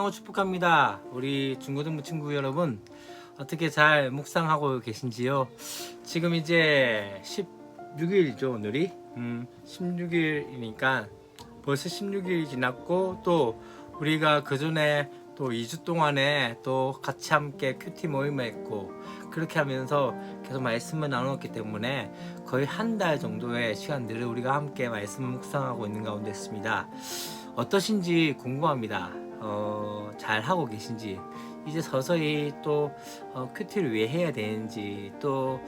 안녕하고 축복합니다. 우리 중고등부 친구 여러분, 어떻게 잘 묵상하고 계신지요? 지금 이제 16일이죠, 오늘이? 16일이니까 벌써 16일이 지났고, 또 우리가 그 전에 또 2주 동안에 또 같이 함께 큐티 모임을 했고, 그렇게 하면서 계속 말씀을 나눴기 때문에 거의 한 달 정도의 시간들을 우리가 함께 말씀 묵상하고 있는 가운데 있습니다. 어떠신지 궁금합니다. 잘 하고 계신지, 이제 서서히 또 큐티를 왜 해야 되는지, 또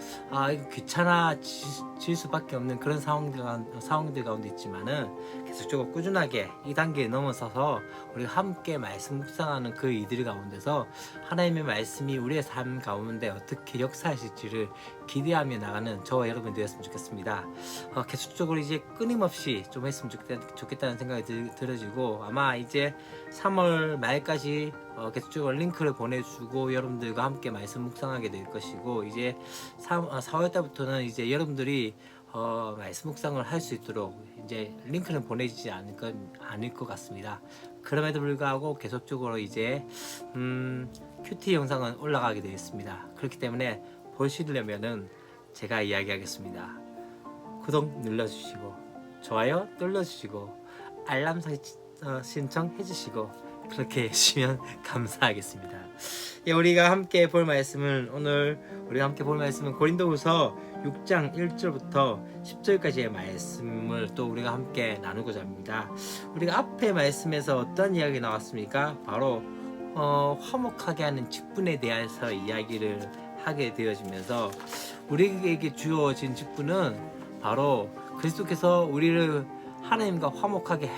이거 귀찮아질 수밖에 없는 그런 상황들 가운데 있지만은 계속적으로 꾸준하게 이 단계에 넘어서서 우리가 함께 말씀 묵상하는 그 이들 가운데서 하나님의 말씀이 우리의 삶 가운데 어떻게 역사하실지를 기대하며 나가는 저와 여러분 되었으면 좋겠습니다. 계속적으로 이제 끊임없이 좀 했으면 좋겠다는 생각이 들어지고, 아마 이제 3월 말까지 계속적으로 링크를 보내주고 여러분들과 함께 말씀 묵상하게 될 것이고, 이제 4월 달부터는 이제 여러분들이 말씀 묵상을 할 수 있도록 이제 링크는 보내지지 않을 것 같습니다. 그럼에도 불구하고 계속적으로 이제 큐티 영상은 올라가게 되어 있습니다. 그렇기 때문에 보시려면은 제가 이야기하겠습니다. 구독 눌러주시고, 좋아요 눌러주시고, 알람 신청해 주시고, 그렇게 해주시면 감사하겠습니다. 우리가 함께 볼 말씀은 고린도후서 6장 1절부터 10절까지의 말씀을 또 우리가 함께 나누고자 합니다. 우리가 앞에 말씀에서 어떤 이야기 나왔습니까? 바로 화목하게 하는 직분에 대해서 이야기를 하게 되어지면서, 우리에게 주어진 직분은 바로 그리스도께서 우리를 하나님과 화목하게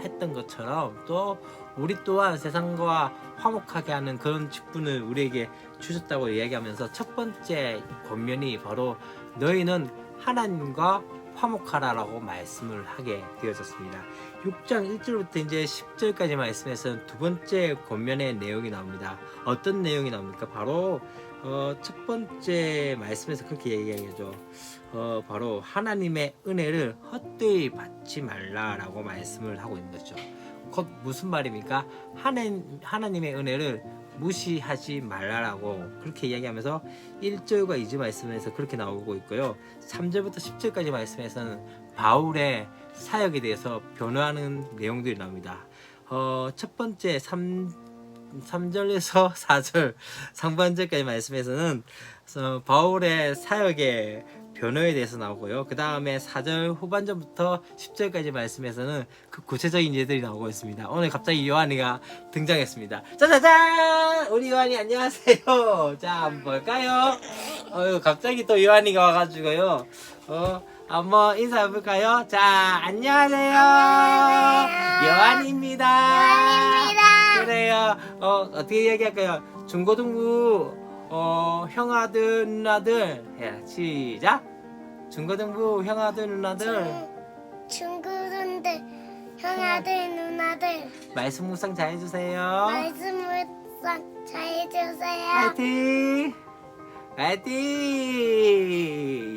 했던 것처럼 또 우리 또한 세상과 화목하게 하는 그런 직분을 우리에게 주셨다고 이야기하면서, 첫 번째 권면이 바로 너희는 하나님과 화목하라라고 말씀을 하게 되어졌습니다. 6장 1절부터 이제 10절까지 말씀에서는 두 번째 권면의 내용이 나옵니다. 어떤 내용이 나옵니까? 바로 첫 번째 말씀에서 그렇게 얘기하죠. 바로 하나님의 은혜를 헛되이 받지 말라라고 말씀을 하고 있는 거죠. 곧 무슨 말입니까? 하나님의 은혜를 무시하지 말라라고 그렇게 이야기하면서 1절과 2절 말씀에서 그렇게 나오고 있고요. 3절부터 10절까지 말씀에서는 바울의 사역에 대해서 변호하는 내용들이 나옵니다. 첫 번째 3절에서 4절 상반절까지 말씀에서는 바울의 사역의 변호에 대해서 나오고요. 그 다음에 4절 후반전부터 10절까지 말씀에서는 그 구체적인 예들이 나오고 있습니다. 오늘 갑자기 요한이가 등장했습니다. 짜자잔! 우리 요한이 안녕하세요. 자, 한번 볼까요? 갑자기 또 요한이가 와가지고요. 한번 인사해볼까요? 자, 안녕하세요. 요한입니다. 그래요. 어떻게 얘기할까요? 중고등부 형아들 누나들 해. 시작. 중고등부 형아들 누나들, 중고등부 형아들 누나들, 말씀 묵상 잘 해주세요. 말씀 묵상 잘 해주세요. 화이팅! 화이팅!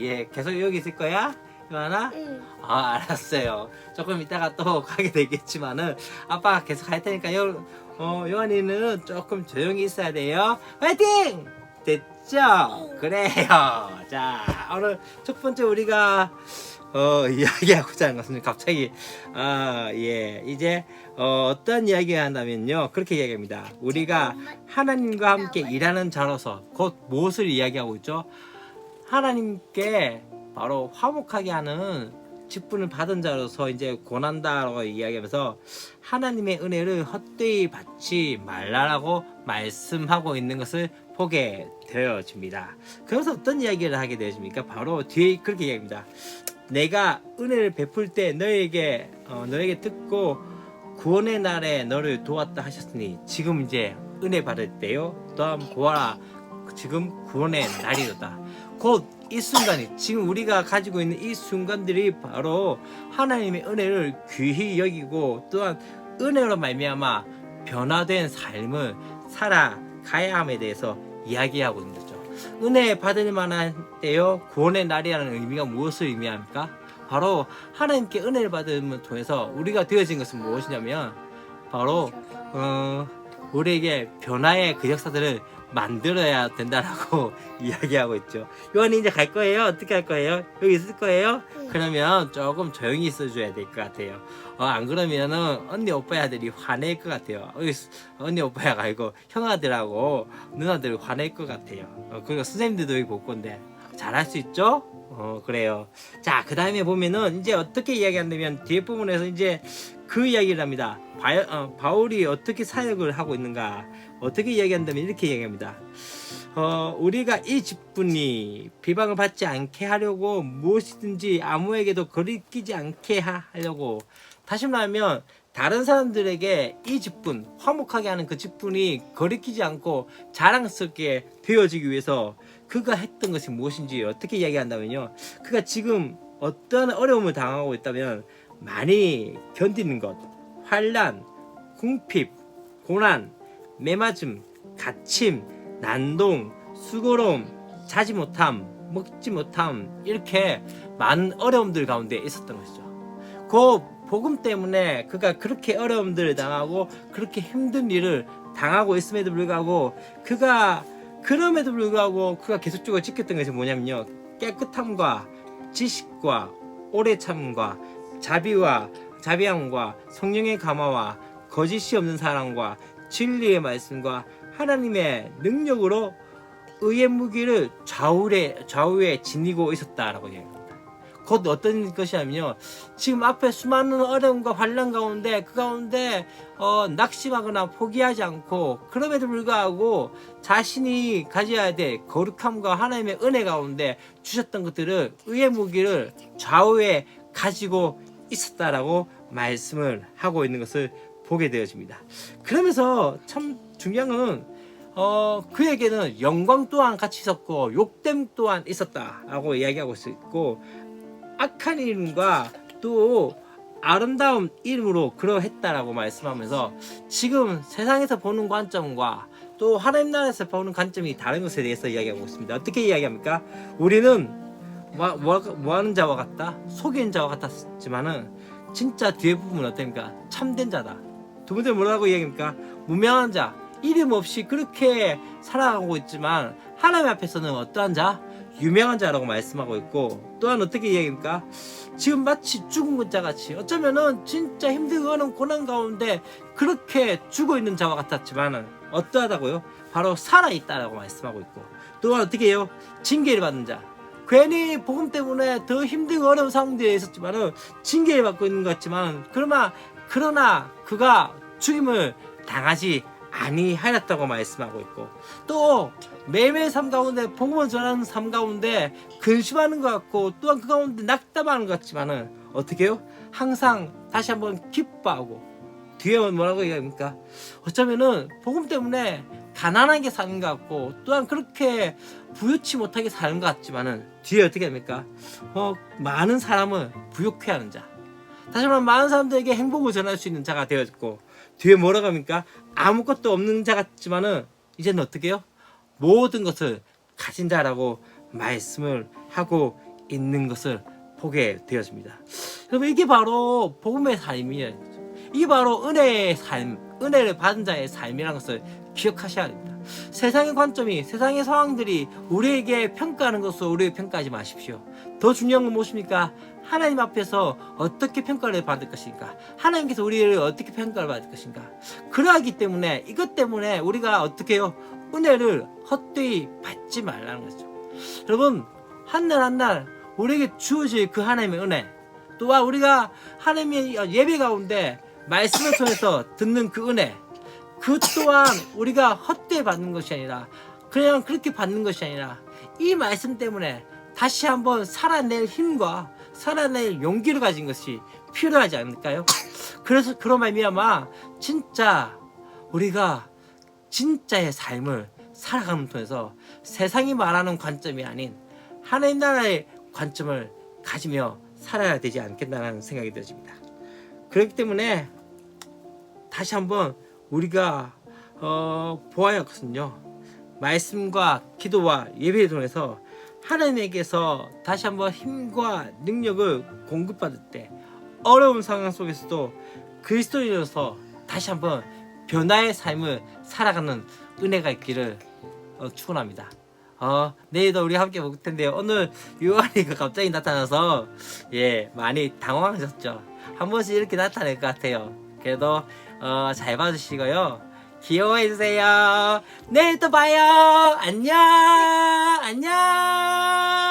예, 계속 여기 있을 거야? 요한아? 응. 알았어요. 조금 이따가 또 가게 되겠지만은 아빠가 계속 할 테니까요. 요한이는 조금 조용히 있어야 돼요. 화이팅! 됐죠? 그래요. 자, 오늘 첫 번째 우리가 이야기하고자 하는 것은 갑자기 이제 어떤 이야기를 한다면요, 그렇게 이야기합니다. 우리가 하나님과 함께 일하는 자로서 곧 무엇을 이야기하고 있죠? 하나님께 바로 화목하게 하는 직분을 받은 자로서 이제 권한다라고 이야기하면서 하나님의 은혜를 헛되이 받지 말라라고 말씀하고 있는 것을 보게 되어집니다. 그래서 어떤 이야기를 하게 되어집니까? 바로 뒤에 그렇게 이야기합니다. 내가 은혜를 베풀 때 너에게 듣고 구원의 날에 너를 도왔다 하셨으니 지금 이제 은혜 받을 때요, 또한 보아라, 지금 구원의 날이로다. 곧 이 순간이, 지금 우리가 가지고 있는 이 순간들이 바로 하나님의 은혜를 귀히 여기고 또한 은혜로 말미암아 변화된 삶을 살아가야 함에 대해서 이야기하고 있는 거죠. 은혜 받을 만한 때요, 구원의 날이라는 의미가 무엇을 의미합니까? 바로 하나님께 은혜를 받음을 통해서 우리가 되어진 것은 무엇이냐면 바로 우리에게 변화의 그 역사들을 만들어야 된다라고 이야기하고 있죠. 요한이 이제 갈 거예요? 어떻게 할 거예요? 여기 있을 거예요? 그러면 조금 조용히 있어줘야 될 것 같아요. 안 그러면은 언니 오빠야들이 화낼 것 같아요. 언니 오빠야가 아니고 형아들하고 누나들 화낼 것 같아요. 그리고 선생님들도 여기 볼 건데 잘할 수 있죠? 그래요. 자, 그 다음에 보면은 이제 어떻게 이야기한다면 뒤에 부분에서 이제 그 이야기를 합니다. 바울이 어떻게 사역을 하고 있는가? 어떻게 이야기한다면 이렇게 이야기합니다. 우리가 이 직분이 비방을 받지 않게 하려고 무엇이든지 아무에게도 거리끼지 않게 하려고, 다시 말하면 다른 사람들에게 이 직분, 화목하게 하는 그 직분이 거리끼지 않고 자랑스럽게 되어지기 위해서 그가 했던 것이 무엇인지 어떻게 이야기한다면요, 그가 지금 어떤 어려움을 당하고 있다면 많이 견디는 것, 환난, 궁핍, 고난, 매맞음, 갇힘, 난동, 수고로움, 자지 못함, 먹지 못함, 이렇게 많은 어려움들 가운데 있었던 것이죠. 그 복음 때문에 그가 그렇게 어려움들을 당하고 그렇게 힘든 일을 당하고 있음에도 불구하고 그럼에도 불구하고 그가 계속적으로 지켰던 것이 뭐냐면요, 깨끗함과 지식과 오래 참음과 자비함과 성령의 감화와 거짓이 없는 사랑과 진리의 말씀과 하나님의 능력으로 의의 무기를 좌우에 지니고 있었다라고 얘기합니다. 곧 어떤 것이냐면요, 지금 앞에 수많은 어려움과 환난 가운데 그 가운데 낙심하거나 포기하지 않고, 그럼에도 불구하고 자신이 가져야 될 거룩함과 하나님의 은혜 가운데 주셨던 것들을, 의의 무기를 좌우에 가지고 있었다라고 말씀을 하고 있는 것을 보게 되어집니다. 그러면서 참 중요한 것은 그에게는 영광 또한 같이 있었고 욕됨 또한 있었다라고 이야기하고 있고, 악한 이름과 또 아름다운 이름으로 그러했다라고 말씀하면서 지금 세상에서 보는 관점과 또 하나님 나라에서 보는 관점이 다른 것에 대해서 이야기하고 있습니다. 어떻게 이야기합니까? 우리는 뭐 하는 자와 같다? 속이는 자와 같았지만은 진짜 뒤에 부분은 어떻습니까? 참된 자다. 두 번째 뭐라고 이야기합니까? 무명한 자, 이름 없이 그렇게 살아가고 있지만 하나님 앞에서는 어떠한 자? 유명한 자라고 말씀하고 있고, 또한 어떻게 이야기합니까? 지금 마치 죽은 자 같이, 어쩌면은 진짜 힘들고 어려운 고난 가운데 그렇게 죽어 있는 자와 같았지만은 어떠하다고요? 바로 살아있다라고 말씀하고 있고, 또한 어떻게 해요? 징계를 받는 자, 괜히 복음 때문에 더 힘들고 어려운 상황들에 있었지만은 징계를 받고 있는 것 같지만 그러나 그가 죽임을 당하지 아니하였다고 말씀하고 있고, 또 매일매일 삶 가운데 복음을 전하는 삶 가운데 근심하는 것 같고, 또한 그 가운데 낙담하는 것 같지만은 어떻게 해요? 항상 다시 한번 기뻐하고, 뒤에 뭐라고 얘기합니까? 어쩌면은 복음 때문에 가난하게 사는 것 같고, 또한 그렇게 부유치 못하게 사는 것 같지만은 뒤에 어떻게 합니까? 많은 사람을 부욕해 하는 자, 다시 말하면 많은 사람들에게 행복을 전할 수 있는 자가 되었고, 뒤에 뭐라고 합니까? 아무것도 없는 자 같지만은 이제는 어떻게 해요? 모든 것을 가진 자라고 말씀을 하고 있는 것을 보게 되어집니다. 여러분, 이게 바로 복음의 삶이에요. 이게 바로 은혜의 삶, 은혜를 받은 자의 삶이라는 것을 기억하셔야 됩니다. 세상의 관점이, 세상의 상황들이 우리에게 평가하는 것을 우리에게 평가하지 마십시오. 더 중요한 건 무엇입니까? 하나님 앞에서 어떻게 평가를 받을 것인가? 하나님께서 우리를 어떻게 평가를 받을 것인가? 그러하기 때문에, 이것 때문에 우리가 어떻게 해요? 은혜를 헛되이 받지 말라는 거죠. 여러분, 한날 한날 우리에게 주어질 그 하나님의 은혜, 또한 우리가 하나님의 예배 가운데 말씀을 통해서 듣는 그 은혜, 그 또한 우리가 헛되이 받는 것이 아니라, 그냥 그렇게 받는 것이 아니라 이 말씀 때문에 다시 한번 살아낼 힘과 살아낼 용기를 가진 것이 필요하지 않을까요? 그래서 그런 말미암아 진짜 우리가 진짜의 삶을 살아가는 통해서 세상이 말하는 관점이 아닌 하나님 나라의 관점을 가지며 살아야 되지 않겠나라는 생각이 들어집니다. 그렇기 때문에 다시 한번 우리가 보아야 하거든요. 말씀과 기도와 예배를 통해서 하나님에게서 다시 한번 힘과 능력을 공급받을 때, 어려운 상황 속에서도 그리스도인으로서 다시 한번 변화의 삶을 살아가는 은혜가 있기를 축원합니다. 내일도 우리 함께 볼 텐데요. 오늘 요한이가 갑자기 나타나서 많이 당황하셨죠. 한 번씩 이렇게 나타날 것 같아요. 그래도 잘 봐주시고요. 귀여워해주세요. 내일 또 봐요. 안녕. 안녕.